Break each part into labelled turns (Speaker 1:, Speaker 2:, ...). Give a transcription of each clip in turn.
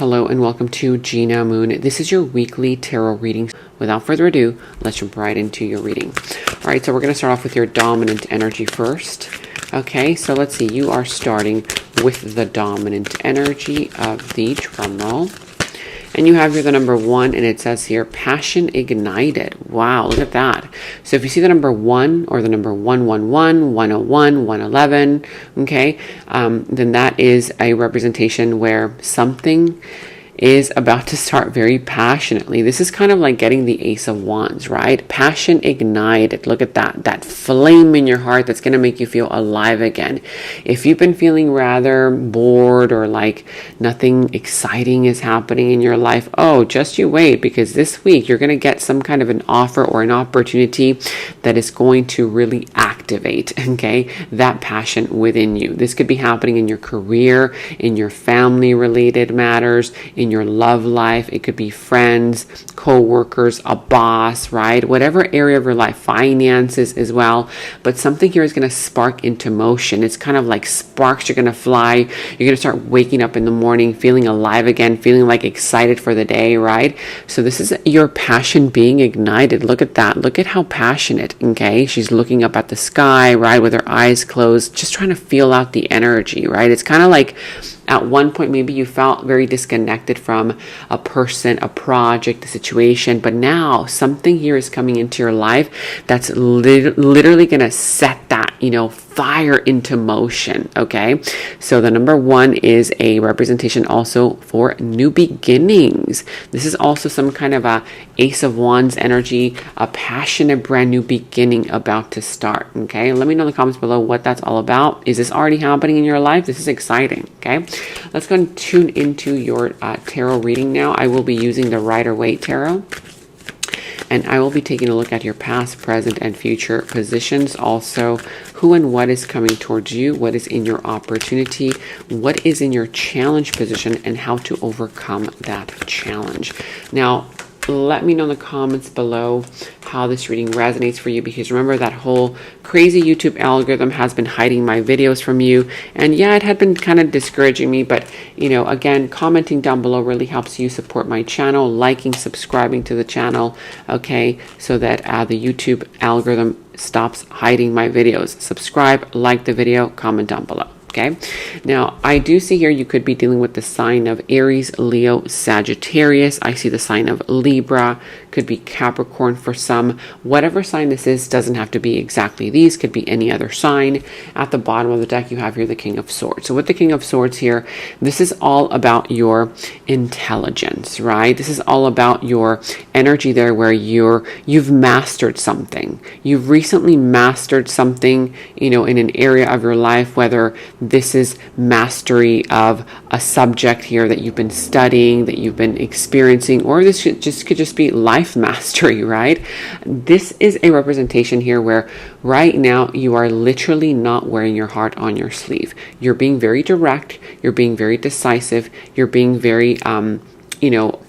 Speaker 1: Hello and welcome to Gena Moon. This is your weekly tarot reading. Without further ado, let's jump right into your reading. All right, so we're going to start off with your dominant energy first. Okay, so let's see. You are starting with the dominant energy of the drum roll. And you have here the number 1, and it says here, passion ignited. Wow, look at that. So if you see the number 1 or the number 111, 101, 111, okay, then that is a representation where something is about to start very passionately. This is kind of like getting the Ace of Wands, right? Passion ignited. Look at that flame in your heart that's going to make you feel alive again. If you've been feeling rather bored or like nothing exciting is happening in your life, oh, just you wait, because this week you're going to get some kind of an offer or an opportunity that is going to really activate, okay, that passion within you. This could be happening in your career, in your family related matters, in your love life. It could be friends, co-workers, a boss, right? Whatever area of your life, finances as well. But something here is going to spark into motion. It's kind of like sparks. You're going to fly. You're going to start waking up in the morning, feeling alive again, feeling like excited for the day, right? So this is your passion being ignited. Look at that. Look at how passionate, okay? She's looking up at the sky, right? With her eyes closed, just trying to feel out the energy, right? It's kind of like at one point, maybe you felt very disconnected from a person, a project, a situation, but now something here is coming into your life that's literally going to set that, fire into motion, okay? So the number 1 is a representation also for new beginnings. This is also some kind of a Ace of Wands energy, a passionate brand new beginning about to start, okay? Let me know in the comments below what that's all about. Is this already happening in your life? This is exciting, okay? Let's go and tune into your tarot reading now. I will be using the Rider-Waite Tarot. And I will be taking a look at your past, present, and future positions. Also, who and what is coming towards you, what is in your opportunity, what is in your challenge position, and how to overcome that challenge. Now, let me know in the comments below how this reading resonates for you, because remember that whole crazy YouTube algorithm has been hiding my videos from you, and yeah, it had been kind of discouraging me, but again, commenting down below really helps you support my channel, liking, subscribing to the channel, okay, so that the YouTube algorithm stops hiding my videos. Subscribe, like the video, comment down below. Okay, now I do see here you could be dealing with the sign of Aries, Leo, Sagittarius. I see the sign of Libra, could be Capricorn for some. Whatever sign this is, doesn't have to be exactly these, could be any other sign. At the bottom of the deck, you have here the King of Swords. So with the King of Swords here, this is all about your intelligence, right? This is all about your energy there where you've mastered something. You've recently mastered something, in an area of your life, whether this is mastery of a subject here that you've been studying, that you've been experiencing, or this could just be life mastery, right? This is a representation here where right now you are literally not wearing your heart on your sleeve. You're being very direct, you're being very decisive, you're being very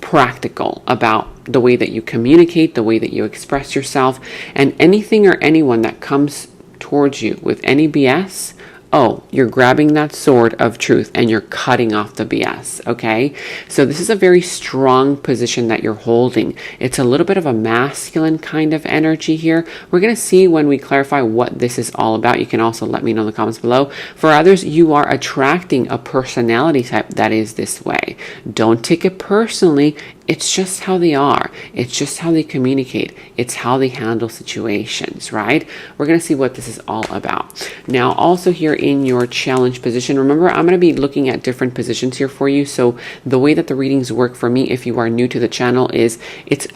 Speaker 1: practical about the way that you communicate, the way that you express yourself, and anything or anyone that comes towards you with any BS, oh, you're grabbing that sword of truth and you're cutting off the BS, okay? So this is a very strong position that you're holding. It's a little bit of a masculine kind of energy here. We're going to see when we clarify what this is all about. You can also let me know in the comments below. For others, you are attracting a personality type that is this way. Don't take it personally. It's just how they are. It's just how they communicate. It's how they handle situations, right? We're going to see what this is all about. Now, also here in your challenge position, remember, I'm going to be looking at different positions here for you. So the way that the readings work for me, if you are new to the channel, is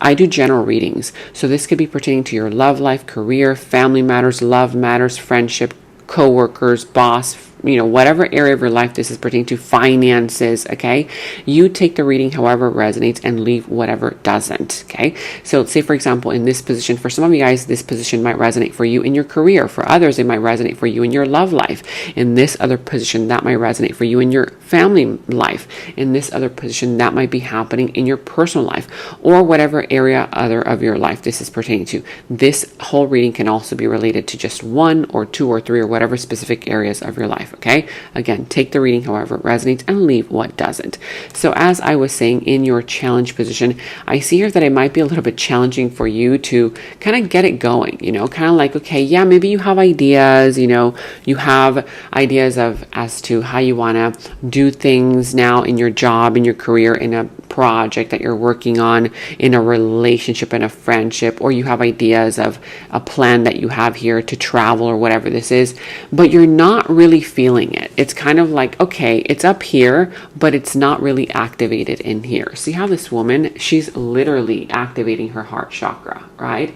Speaker 1: I do general readings. So this could be pertaining to your love life, career, family matters, love matters, friendship, co-workers, boss, whatever area of your life this is pertaining to, finances, okay? You take the reading however it resonates and leave whatever doesn't, okay? So say, for example, in this position, for some of you guys, this position might resonate for you in your career. For others, it might resonate for you in your love life. In this other position, that might resonate for you in your family life. In this other position, that might be happening in your personal life, or whatever area other of your life this is pertaining to. This whole reading can also be related to just 1 or 2 or 3 or whatever specific areas of your life. life, okay? Again, take the reading however it resonates and leave what doesn't. So as I was saying, in your challenge position, I see here that it might be a little bit challenging for you to kind of get it going, you know, kind of like, okay, yeah, maybe you have ideas, you know, you have ideas as to how you want to do things now in your job, in your career, in a project that you're working on, in a relationship, in a friendship, or you have ideas of a plan that you have here to travel or whatever this is, but you're not really feeling it. It's kind of like, okay, it's up here, but it's not really activated in here. See how this woman, she's literally activating her heart chakra, right?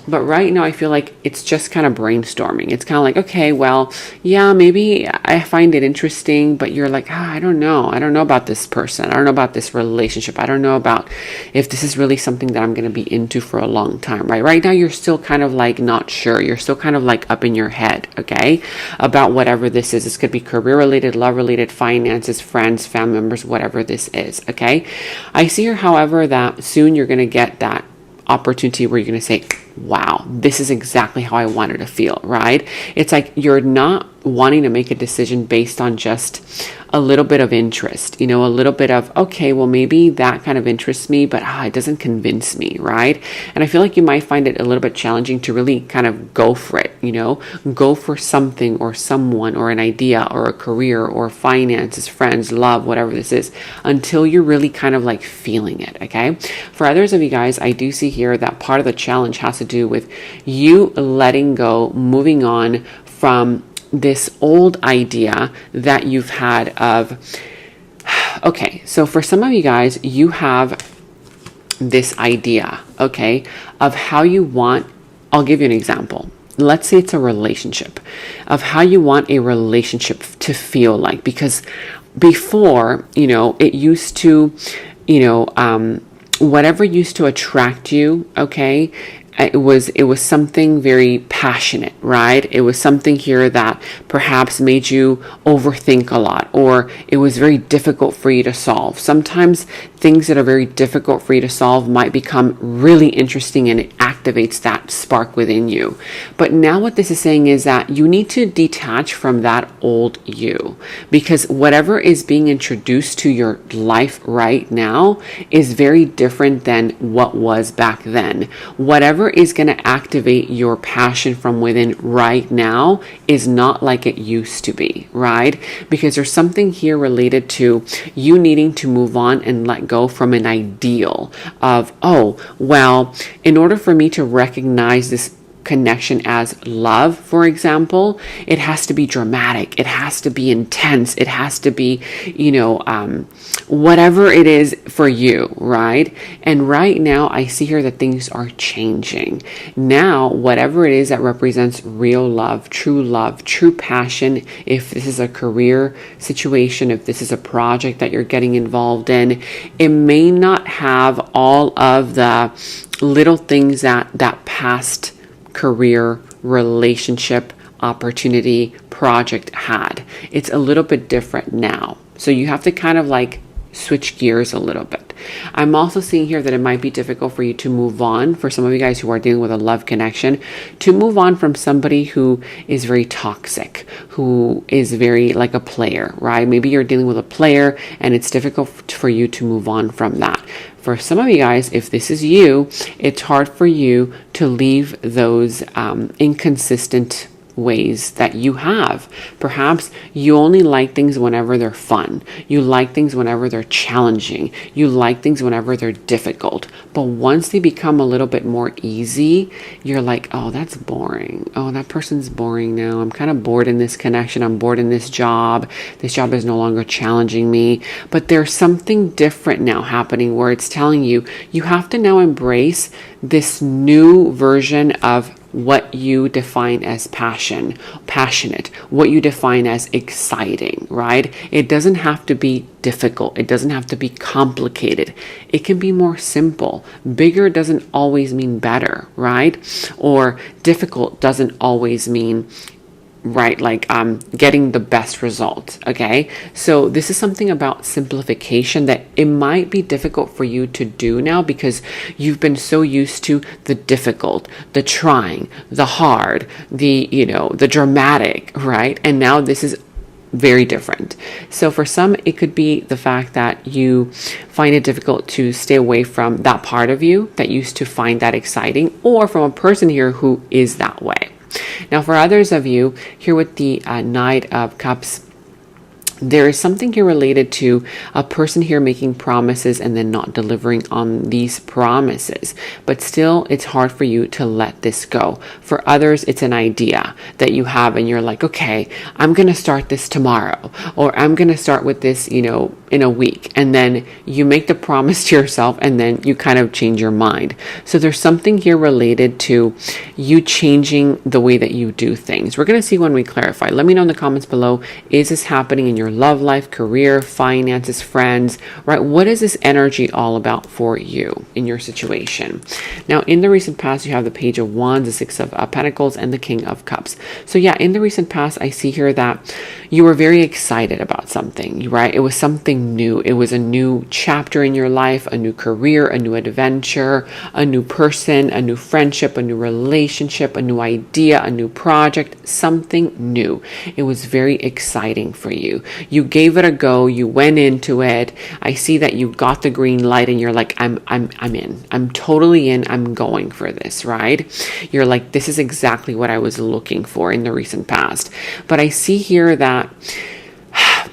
Speaker 1: But right now I feel like it's just kind of brainstorming. It's kind of like, okay, well, yeah, maybe I find it interesting, but you're like, I don't know. I don't know about this person. I don't know about this relationship. I don't know about if this is really something that I'm going to be into for a long time, right? Right now you're still kind of like not sure. You're still kind of like up in your head, okay, about whatever this is. This could be career related, love related, finances, friends, family members, whatever this is, okay? I see here, however, that soon you're going to get that opportunity where you're going to say, wow, this is exactly how I wanted to feel, right? It's like you're not wanting to make a decision based on just a little bit of interest, you know, a little bit of, okay, well, maybe that kind of interests me, but it doesn't convince me, right? And I feel like you might find it a little bit challenging to really kind of go for it, you know, go for something or someone or an idea or a career or finances, friends, love, whatever this is, until you're really kind of like feeling it, okay? For others of you guys, I do see here that part of the challenge has to do with you letting go, moving on from this old idea that you've had of, okay, so for some of you guys, you have this idea, okay, of how you want, I'll give you an example. Let's say it's a relationship, of how you want a relationship to feel like, because before, you know, it used to, you know, whatever used to attract you, okay, it was something very passionate, right? It was something here that perhaps made you overthink a lot, or it was very difficult for you to solve. Sometimes things that are very difficult for you to solve might become really interesting, and it activates that spark within you. But now what this is saying is that you need to detach from that old you, because whatever is being introduced to your life right now is very different than what was back then. Whatever is going to activate your passion from within right now is not like it used to be, right? Because there's something here related to you needing to move on and let go from an ideal of, oh, well, in order for me to recognize this connection as love, for example, it has to be dramatic, it has to be intense, it has to be, you know, whatever it is for you, right? And right now I see here that things are changing. Now, whatever it is that represents real love, true passion, if this is a career situation, if this is a project that you're getting involved in, it may not have all of the little things that past career, relationship, opportunity, project had. It's a little bit different now. So you have to kind of like switch gears a little bit. I'm also seeing here that it might be difficult for you to move on, for some of you guys who are dealing with a love connection, to move on from somebody who is very toxic, who is very like a player, right? Maybe you're dealing with a player and it's difficult for you to move on from that. For some of you guys, if this is you, it's hard for you to leave those inconsistent ways that you have. Perhaps you only like things whenever they're fun. You like things whenever they're challenging. You like things whenever they're difficult. But once they become a little bit more easy, you're like, oh, that's boring. Oh, that person's boring now. I'm kind of bored in this connection. I'm bored in this job. This job is no longer challenging me. But there's something different now happening where it's telling you, you have to now embrace this new version of what you define as passionate, what you define as exciting, right? It doesn't have to be difficult. It doesn't have to be complicated. It can be more simple. Bigger doesn't always mean better, right? Or difficult doesn't always mean right, like getting the best result. Okay, so this is something about simplification that it might be difficult for you to do now because you've been so used to the difficult, the trying, the hard, the, you know, the dramatic, right? And now this is very different. So for some, it could be the fact that you find it difficult to stay away from that part of you that used to find that exciting, or from a person here who is that way. Now, for others of you here with the Knight of Cups, there is something here related to a person here making promises and then not delivering on these promises. But still, it's hard for you to let this go. For others, it's an idea that you have and you're like, okay, I'm going to start this tomorrow, or I'm going to start with this, in a week. And then you make the promise to yourself and then you kind of change your mind. So there's something here related to you changing the way that you do things. We're going to see when we clarify. Let me know in the comments below, is this happening in your love life, career, finances, friends, right? What is this energy all about for you in your situation? Now, in the recent past, you have the Page of Wands, the Six of Pentacles, and the King of Cups. So yeah, in the recent past, I see here that you were very excited about something, right? It was something new. It was a new chapter in your life, a new career, a new adventure, a new person, a new friendship, a new relationship, a new idea, a new project, something new. It was very exciting for you. You gave it a go. You went into it. I see that you got the green light and you're like, I'm in. I'm totally in. I'm going for this, right? You're like, this is exactly what I was looking for in the recent past. But I see here that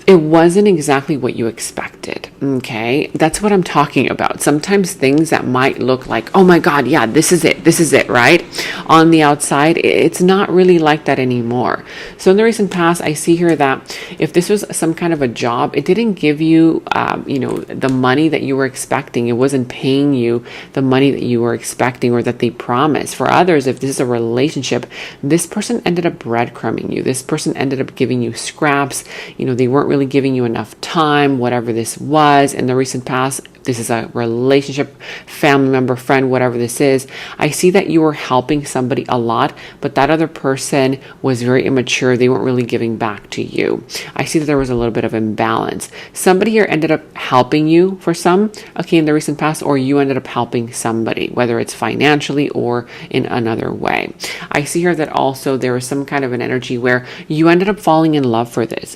Speaker 1: it wasn't exactly what you expected. Okay, that's what I'm talking about. Sometimes things that might look like, oh my God, yeah, this is it, right? On the outside, it's not really like that anymore. So in the recent past, I see here that if this was some kind of a job, it didn't give you, the money that you were expecting. It wasn't paying you the money that you were expecting or that they promised. For others, if this is a relationship, this person ended up breadcrumbing you. This person ended up giving you scraps. They weren't really giving you enough time, whatever this was. In the recent past, this is a relationship, family member, friend, whatever this is. I see that you were helping somebody a lot, but that other person was very immature. They weren't really giving back to you. I see that there was a little bit of imbalance. Somebody here ended up helping you for some, in the recent past, or you ended up helping somebody, whether it's financially or in another way. I see here that also there was some kind of an energy where you ended up falling in love for this,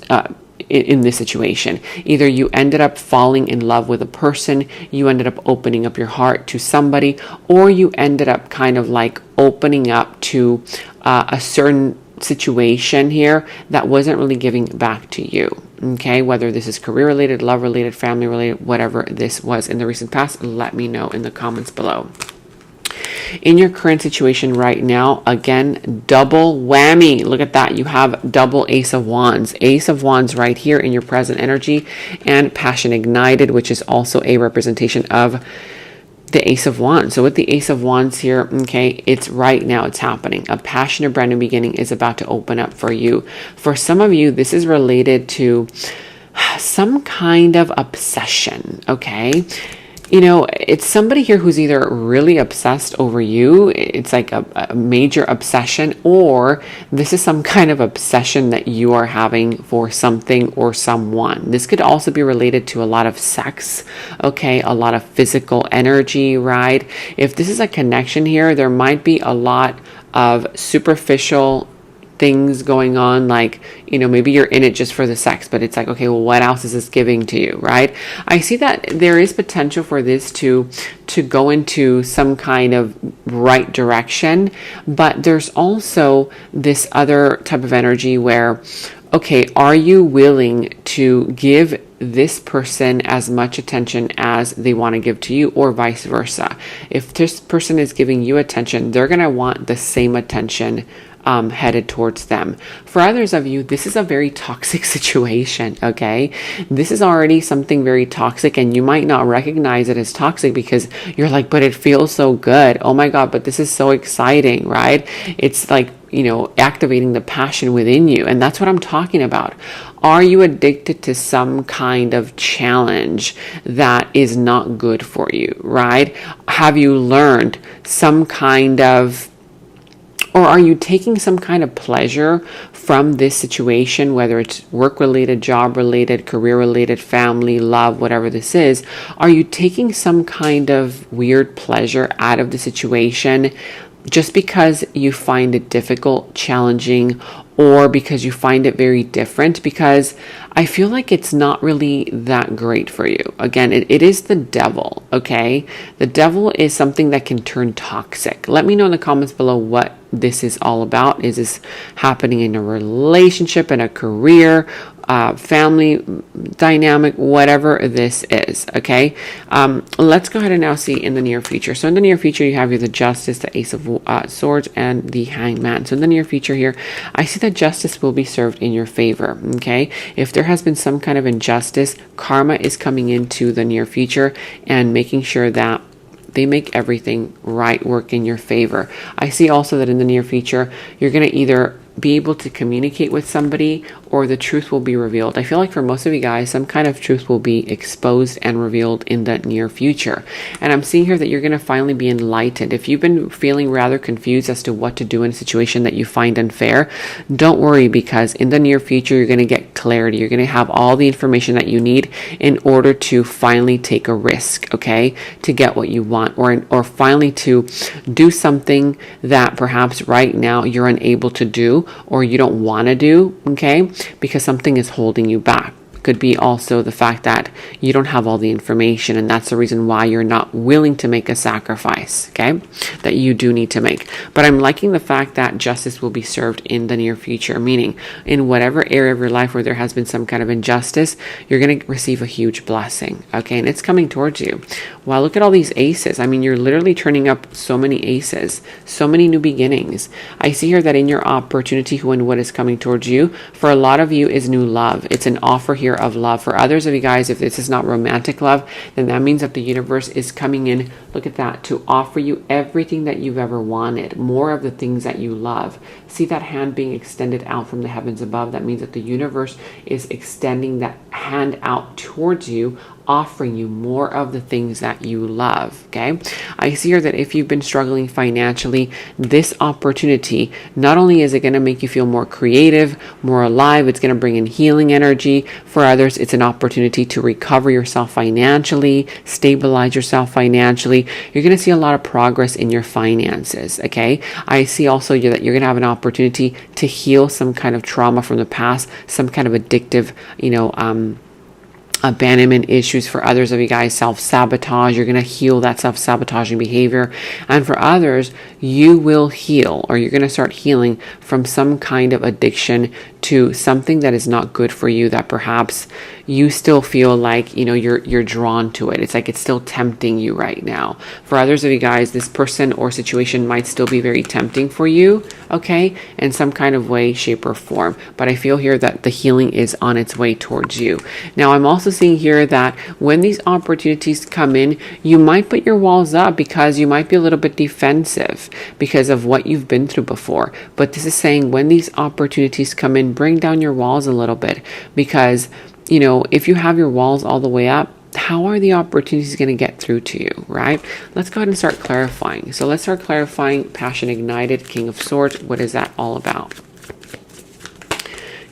Speaker 1: in this situation. Either you ended up falling in love with a person, you ended up opening up your heart to somebody, or you ended up kind of like opening up to a certain situation here that wasn't really giving back to you. Okay, whether this is career related, love related, family related, whatever this was in the recent past, let me know in the comments below. In your current situation right now, again, double whammy. Look at that. You have double Ace of Wands. Ace of Wands right here in your present energy, and Passion Ignited, which is also a representation of the Ace of Wands. So with the Ace of Wands here, it's right now, it's happening. A passionate brand new beginning is about to open up for you. For some of you, this is related to some kind of obsession, okay? It's somebody here who's either really obsessed over you, it's like a major obsession, or this is some kind of obsession that you are having for something or someone. This could also be related to a lot of sex, a lot of physical energy, right? If this is a connection here, there might be a lot of superficial things going on, like, maybe you're in it just for the sex, but it's like, okay, well, what else is this giving to you, right? I see that there is potential for this to go into some kind of right direction, but there's also this other type of energy where, okay, are you willing to give this person as much attention as they want to give to you, or vice versa? If this person is giving you attention, they're going to want the same attention headed towards them. For others of you, this is a very toxic situation, okay? This is already something very toxic, and you might not recognize it as toxic because you're like, but it feels so good. Oh my God, but this is so exciting, right? It's like, activating the passion within you. And that's what I'm talking about. Are you addicted to some kind of challenge that is not good for you, right? Have you learned some kind of, or are you taking some kind of pleasure from this situation, whether it's work-related, job-related, career-related, family, love, whatever this is? Are you taking some kind of weird pleasure out of the situation just because you find it difficult, challenging, or because you find it very different, because I feel like it's not really that great for you. Again, it is the devil, okay? The devil is something that can turn toxic. Let me know in the comments below what this is all about. Is this happening in a relationship, in a career, family dynamic, whatever this is, okay? Let's go ahead and now see in the near future. So in the near future, you have the Justice, the Ace of Swords, and the Hanged Man. So in the near future here, I see that justice will be served in your favor, okay? If there has been some kind of injustice, karma is coming into the near future and making sure that they make everything right, work in your favor. I see also that in the near future, you're going to either be able to communicate with somebody or the truth will be revealed. I feel like for most of you guys, some kind of truth will be exposed and revealed in the near future. And I'm seeing here that you're going to finally be enlightened. If you've been feeling rather confused as to what to do in a situation that you find unfair, don't worry, because in the near future, you're going to get clarity. You're going to have all the information that you need in order to finally take a risk, okay, to get what you want, or finally to do something that perhaps right now you're unable to do or you don't want to do, okay, because something is holding you back. Could be also the fact that you don't have all the information, and that's the reason why you're not willing to make a sacrifice, okay, that you do need to make. But I'm liking the fact that justice will be served in the near future, meaning in whatever area of your life where there has been some kind of injustice, you're going to receive a huge blessing, okay, and it's coming towards you. Wow, look at all these aces. I mean, you're literally turning up so many aces, so many new beginnings. I see here that in your opportunity, who and what is coming towards you, for a lot of you is new love. It's an offer here of love. For others of you guys, if this is not romantic love, then that means that the universe is coming in, look at that, to offer you everything that you've ever wanted, more of the things that you love. See that hand being extended out from the heavens above? That means that the universe is extending that hand out towards you, offering you more of the things that you love, okay? I see here that if you've been struggling financially, this opportunity, not only is it going to make you feel more creative, more alive, it's going to bring in healing energy. For others, it's an opportunity to recover yourself financially, stabilize yourself financially. You're going to see a lot of progress in your finances, okay? I see also that you're going to have an opportunity to heal some kind of trauma from the past, some kind of addictive, abandonment issues. For others of you guys, self-sabotage, you're going to heal that self-sabotaging behavior. And for others, you will heal, or you're going to start healing from some kind of addiction to something that is not good for you, that perhaps you still feel like, you're drawn to it. It's like it's still tempting you right now. For others of you guys, this person or situation might still be very tempting for you, okay, in some kind of way, shape, or form. But I feel here that the healing is on its way towards you. Now, I'm also seeing here that when these opportunities come in, you might put your walls up because you might be a little bit defensive because of what you've been through before. But this is saying when these opportunities come in, bring down your walls a little bit, because if you have your walls all the way up, how are the opportunities going to get through to you, right? Let's go ahead and start clarifying. So let's start clarifying passion ignited, King of Swords. What is that all about?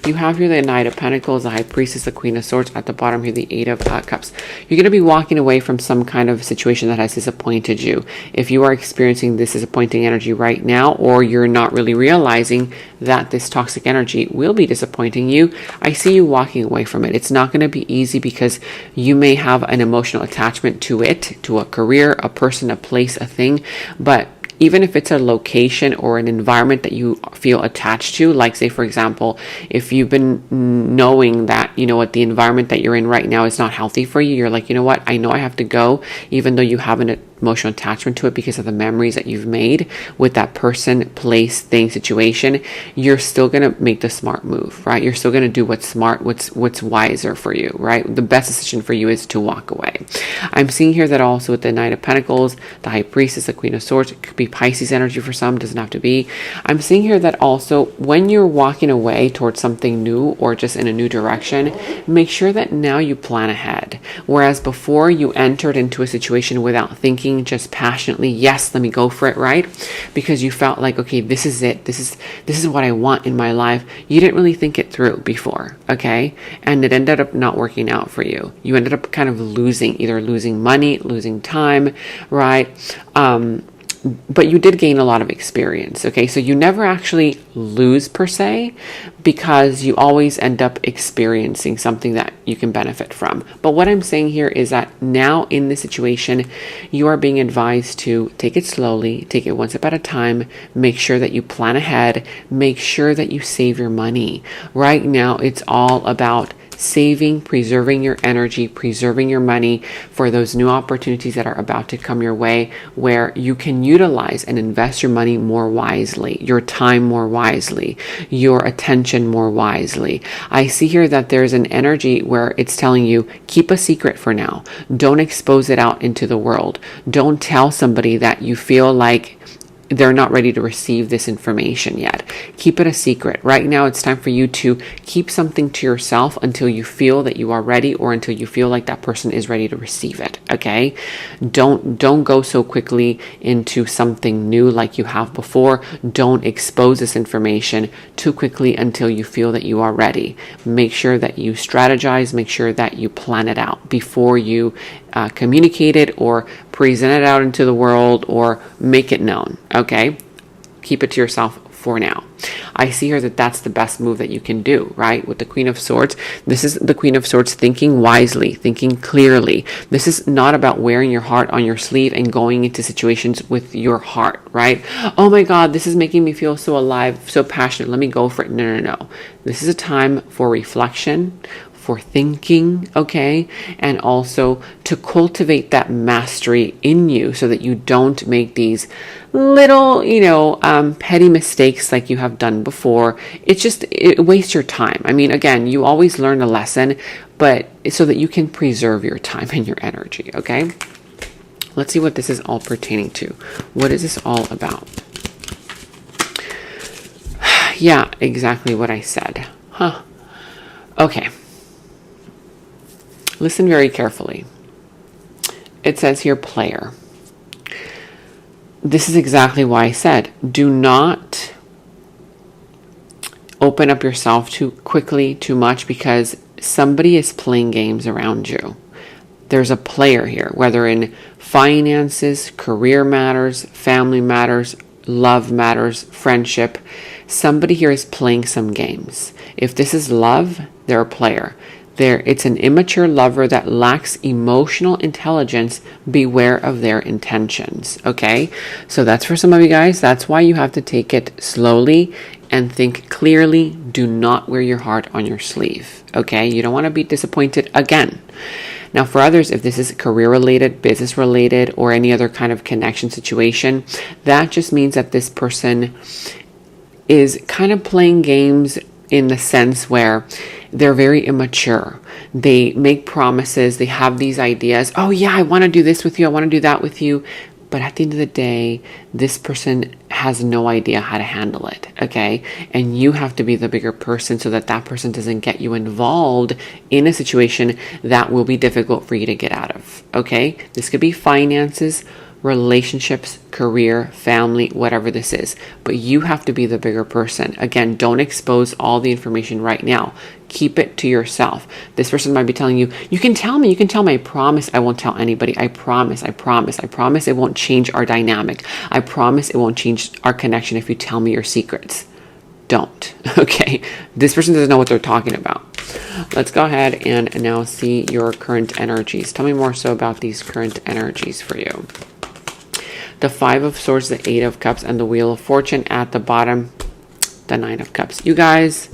Speaker 1: You have here the Knight of Pentacles, the High Priestess, the Queen of Swords. At the bottom here, the Eight of Cups. You're going to be walking away from some kind of situation that has disappointed you. If you are experiencing this disappointing energy right now, or you're not really realizing that this toxic energy will be disappointing you, I see you walking away from it. It's not going to be easy because you may have an emotional attachment to it, to a career, a person, a place, a thing, but even if it's a location or an environment that you feel attached to, like say, for example, if you've been knowing that, the environment that you're in right now is not healthy for you, you're like, what, I know I have to go, even though you have an emotional attachment to it because of the memories that you've made with that person, place, thing, situation, you're still going to make the smart move, right? You're still going to do what's smart, what's wiser for you, right? The best decision for you is to walk away. I'm seeing here that also with the Knight of Pentacles, the High Priestess, the Queen of Swords, it could be Pisces energy for some, doesn't have to be. I'm seeing here that also when you're walking away towards something new or just in a new direction, make sure that now you plan ahead. Whereas before you entered into a situation without thinking, just passionately, yes, let me go for it, right? Because you felt like, okay, this is it. This is what I want in my life. You didn't really think it through before, okay? And it ended up not working out for you. You ended up kind of either losing money, losing time, right? but you did gain a lot of experience. Okay, so you never actually lose per se, because you always end up experiencing something that you can benefit from. But what I'm saying here is that now in this situation, you are being advised to take it slowly, take it one step at a time, make sure that you plan ahead, make sure that you save your money. Right now, it's all about saving, preserving your energy, preserving your money for those new opportunities that are about to come your way, where you can utilize and invest your money more wisely, your time more wisely, your attention more wisely. I see here that there's an energy where it's telling you, keep a secret for now. Don't expose it out into the world. Don't tell somebody that you feel like they're not ready to receive this information yet. Keep it a secret. Right now, it's time for you to keep something to yourself until you feel that you are ready, or until you feel like that person is ready to receive it. Okay? Don't go so quickly into something new like you have before. Don't expose this information too quickly until you feel that you are ready. Make sure that you strategize, make sure that you plan it out before you communicate it or present it out into the world or make it known. Okay, keep it to yourself for now. I see here that that's the best move that you can do, right? With the Queen of Swords, this is the Queen of Swords thinking wisely, thinking clearly. This is not about wearing your heart on your sleeve and going into situations with your heart, right? Oh my God, this is making me feel so alive, so passionate. Let me go for it. No. This is a time for reflection, for thinking, okay, and also to cultivate that mastery in you so that you don't make these little, petty mistakes like you have done before. It wastes your time. I mean, again, you always learn a lesson, but so that you can preserve your time and your energy, okay? Let's see what this is all pertaining to. What is this all about? Yeah, exactly what I said. Huh. Okay. Listen very carefully. It says here, player. This is exactly why I said, do not open up yourself too quickly, too much, because somebody is playing games around you. There's a player here, whether in finances, career matters, family matters, love matters, friendship. Somebody here is playing some games. If this is love, they're a player. It's an immature lover that lacks emotional intelligence. Beware of their intentions. Okay, so that's for some of you guys. That's why you have to take it slowly and think clearly. Do not wear your heart on your sleeve. Okay, you don't want to be disappointed again. Now, for others, if this is career related, business related, or any other kind of connection situation, that just means that this person is kind of playing games in the sense where they're very immature. They make promises. They have these ideas. Oh yeah, I want to do this with you. I want to do that with you. But at the end of the day, this person has no idea how to handle it. Okay. And you have to be the bigger person so that that person doesn't get you involved in a situation that will be difficult for you to get out of. Okay. This could be finances, relationships, career, family, whatever this is. But you have to be the bigger person. Again, don't expose all the information right now. Keep it to yourself. This person might be telling you, you can tell me, I promise I won't tell anybody. I promise it won't change our dynamic. I promise it won't change our connection if you tell me your secrets. Don't. Okay. This person doesn't know what they're talking about. Let's go ahead and now see your current energies. Tell me more so about these current energies for you. The Five of Swords, the Eight of Cups, and the Wheel of Fortune at the bottom, the Nine of Cups. You guys,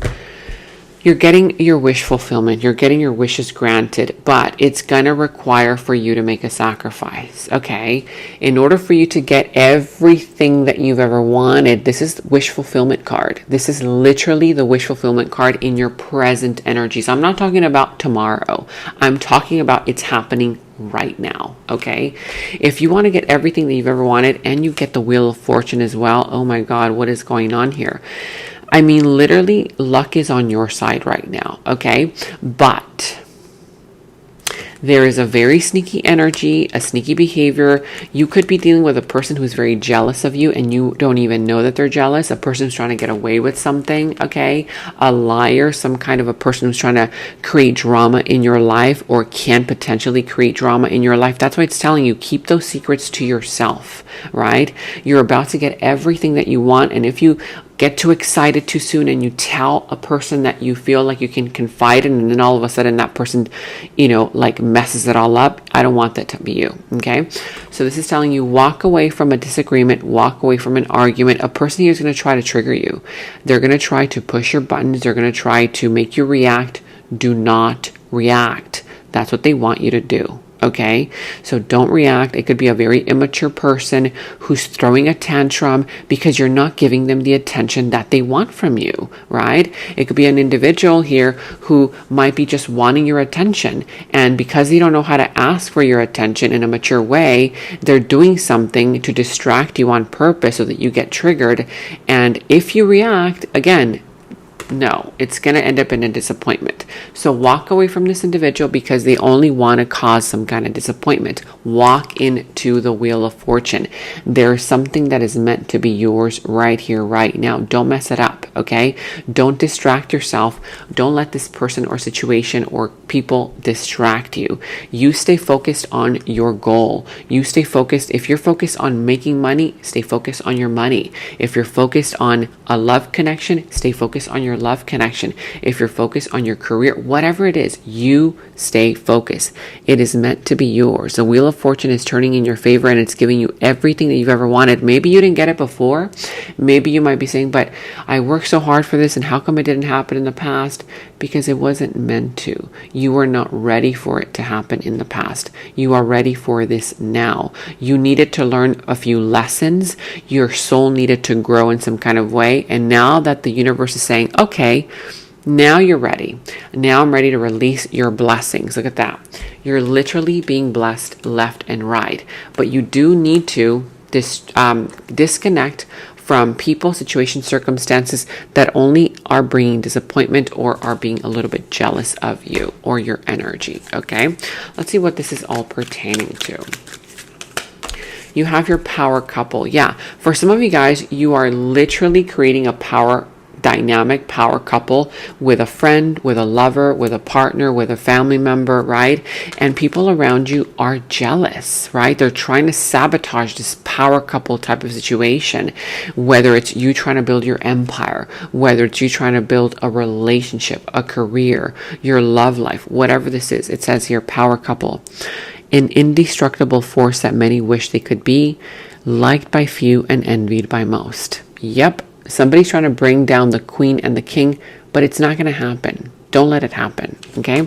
Speaker 1: you're getting your wish fulfillment. You're getting your wishes granted, but it's going to require for you to make a sacrifice, okay? In order for you to get everything that you've ever wanted, this is the wish fulfillment card. This is literally the wish fulfillment card in your present energies. I'm not talking about tomorrow. I'm talking about it's happening right now, okay? If you want to get everything that you've ever wanted and you get the Wheel of Fortune as well, oh my God, what is going on here? I mean, literally, luck is on your side right now, okay? But There is a very sneaky energy, a sneaky behavior. You could be dealing with a person who's very jealous of you and you don't even know that they're jealous. A person who's trying to get away with something, okay? A liar, some kind of a person who's trying to create drama in your life or can potentially create drama in your life. That's why it's telling you, keep those secrets to yourself, right? You're about to get everything that you want, and if you get too excited too soon and you tell a person that you feel like you can confide in, and then all of a sudden that person, like messes it all up, I don't want that to be you, okay? So this is telling you, walk away from a disagreement, walk away from an argument. A person here is going to try to trigger you. They're going to try to push your buttons. They're going to try to make you react. Do not react. That's what they want you to do. Okay, so don't react. It could be a very immature person who's throwing a tantrum because you're not giving them the attention that they want from you, right? It could be an individual here who might be just wanting your attention, and because they don't know how to ask for your attention in a mature way, they're doing something to distract you on purpose so that you get triggered. And if you react, again, no, it's going to end up in a disappointment. So walk away from this individual because they only want to cause some kind of disappointment. Walk into the Wheel of Fortune. There's something that is meant to be yours right here, right now. Don't mess it up, okay? Don't distract yourself. Don't let this person or situation or people distract you. You stay focused on your goal. You stay focused. If you're focused on making money, stay focused on your money. If you're focused on a love connection, stay focused on your love connection. If you're focused on your career, whatever it is, you stay focused. It is meant to be yours. The Wheel of Fortune is turning in your favor and it's giving you everything that you've ever wanted. Maybe you didn't get it before. Maybe you might be saying, but I worked so hard for this and how come it didn't happen in the past? Because it wasn't meant to. You were not ready for it to happen in the past. You are ready for this now. You needed to learn a few lessons. Your soul needed to grow in some kind of way. And now that the universe is saying, okay, now you're ready. Now I'm ready to release your blessings. Look at that. You're literally being blessed left and right. But you do need to disconnect from people, situations, circumstances that only are bringing disappointment or are being a little bit jealous of you or your energy, okay? Let's see what this is all pertaining to. You have your power couple. Yeah, for some of you guys, you are literally creating a dynamic power couple with a friend, with a lover, with a partner, with a family member, right? And people around you are jealous, right? They're trying to sabotage this power couple type of situation, whether it's you trying to build your empire, whether it's you trying to build a relationship, a career, your love life, whatever this is. It says here, power couple. An indestructible force that many wish they could be, liked by few and envied by most. Yep. Somebody's trying to bring down the queen and the king, but it's not going to happen. Don't let it happen, okay?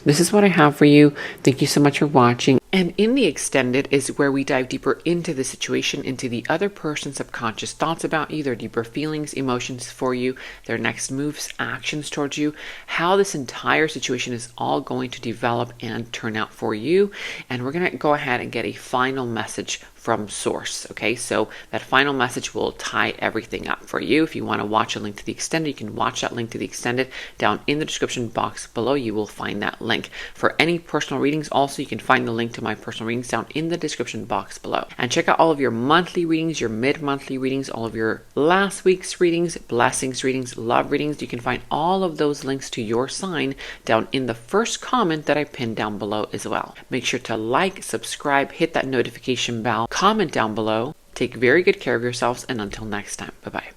Speaker 1: This is what I have for you. Thank you so much for watching. And in the extended is where we dive deeper into the situation, into the other person's subconscious thoughts about you, their deeper feelings, emotions for you, their next moves, actions towards you, how this entire situation is all going to develop and turn out for you. And we're going to go ahead and get a final message from source, okay? So that final message will tie everything up for you. If you want to watch a link to the extended, you can watch that link to the extended down in the description box below. You will find that link. For any personal readings, also, you can find the link to my personal readings down in the description box below. And check out all of your monthly readings, your mid-monthly readings, all of your last week's readings, blessings readings, love readings. You can find all of those links to your sign down in the first comment that I pinned down below as well. Make sure to like, subscribe, hit that notification bell, comment down below. Take very good care of yourselves, and until next time, bye-bye.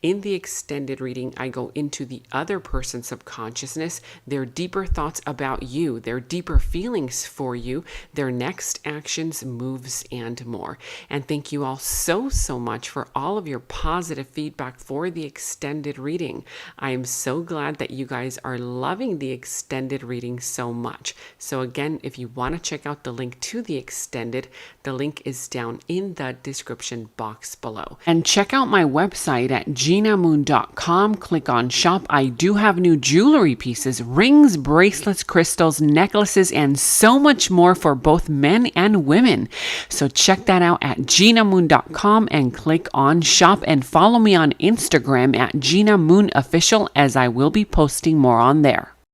Speaker 1: In the extended reading, I go into the other person's subconsciousness, their deeper thoughts about you, their deeper feelings for you, their next actions, moves, and more. And thank you all so much for all of your positive feedback for the extended reading. I am so glad that you guys are loving the extended reading so much. So again, if you want to check out the link to the extended, the link is down in the description box below. And check out my website at GenaMoon.com. Click on shop. I do have new jewelry pieces, rings, bracelets, crystals, necklaces, and so much more for both men and women. So check that out at GenaMoon.com and click on shop, and follow me on Instagram at Gena Moon Official, as I will be posting more on there.